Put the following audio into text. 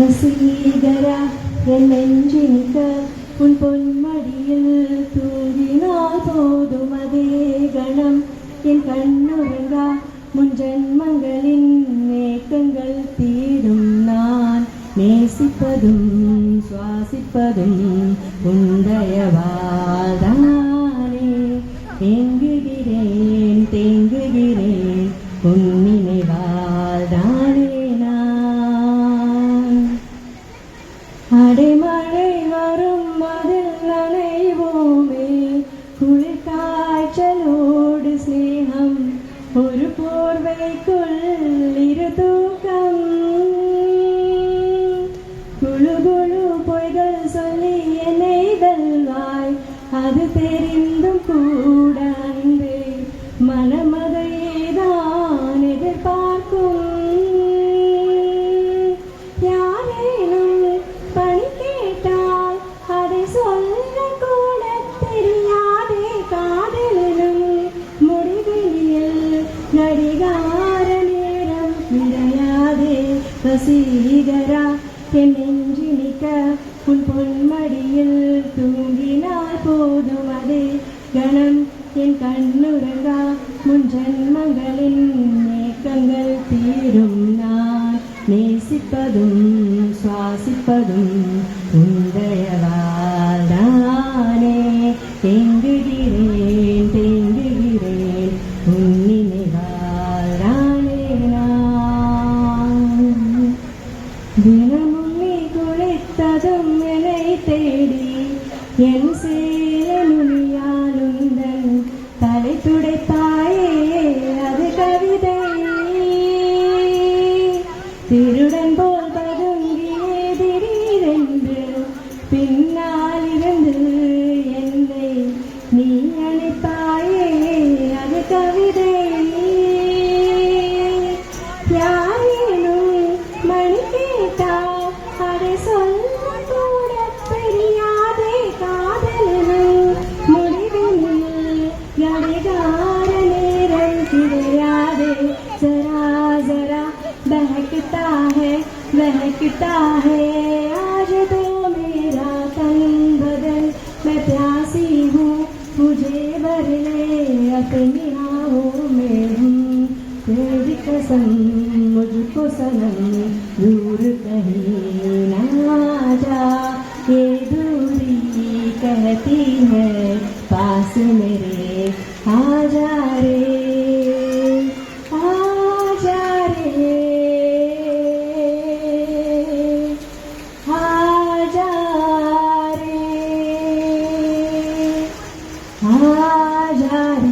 வசீகரா என் நெஞ்சினிக்க உன் பொன்மடியில் தூங்கினால் போதும் அதே கணம் என் கண்ணுறங்கா முன் ஜன்மங்களின் ஏக்கங்கள் தீரும் நான் நேசிப்பதும் சுவாசிப்பதும் உந்தயவாதானே ஏங்குகிறேன் தேங்குகிறேன் உன் நினைவால்தானே நான் அடைமழை வரும் அதில் நனைவோமே குளிர் காய்ச்சலோடு ஸ்நேகம் ஒரு போர்வைக்குள் இரு தூக்கம் குழு குழு பொய்கள் சொல்லி என்னை வெல்வாய் அது தெரிந்தும் கூட அன்பே மனமதையேதான் எதிர்பார்க்கும் யாரேனும் பணி கேட்டால் அதை சொல்ல கூட தெரியாதே காதலினும் முடிவில் நடிகார நேரம் கிடையாதே வசீகரா என் நெஞ்சினிக்க உன் பொன்மடியில் தூங்கினால் போதும் அதே கணம் என் கண்ணுறங்கா முன் ஜன்மங்களின் ஏக்கங்கள் தீரும் நான் நேசிப்பதும் சுவாசிப்பதும் உந்தயவால்தானே தேங்குகிறேன் தேங்குகிறேன் உன் நினைவால்தானே நான் தினமும் நீ குளித்ததும் என்னை தேடி என் சேலனுயாலுந்தன் தலை துடைப்பாயே அது கவிதை திருடன் போல் பதுங்கியே திடீரென்று பின்னால் இருந்து என்னை நீ அழைப்பாயே அது கவிதை யாரேனும் மணி கேட்டால் அதை சொல்ல கூட தெரியாதே காதலினும் முடிவில் கடிகார நேரம் கிடையாதே जरा जरा बहकता है आज तो मेरा तन बदन मैं प्यासी हूँ मुझे भर ले अपनी आहों में हूँ तेरी कसम मुझको सनम दूर कहीं ना जा ये दूरी कहती है पास मेरे आजा रे आजा रे आजा रे आजा रे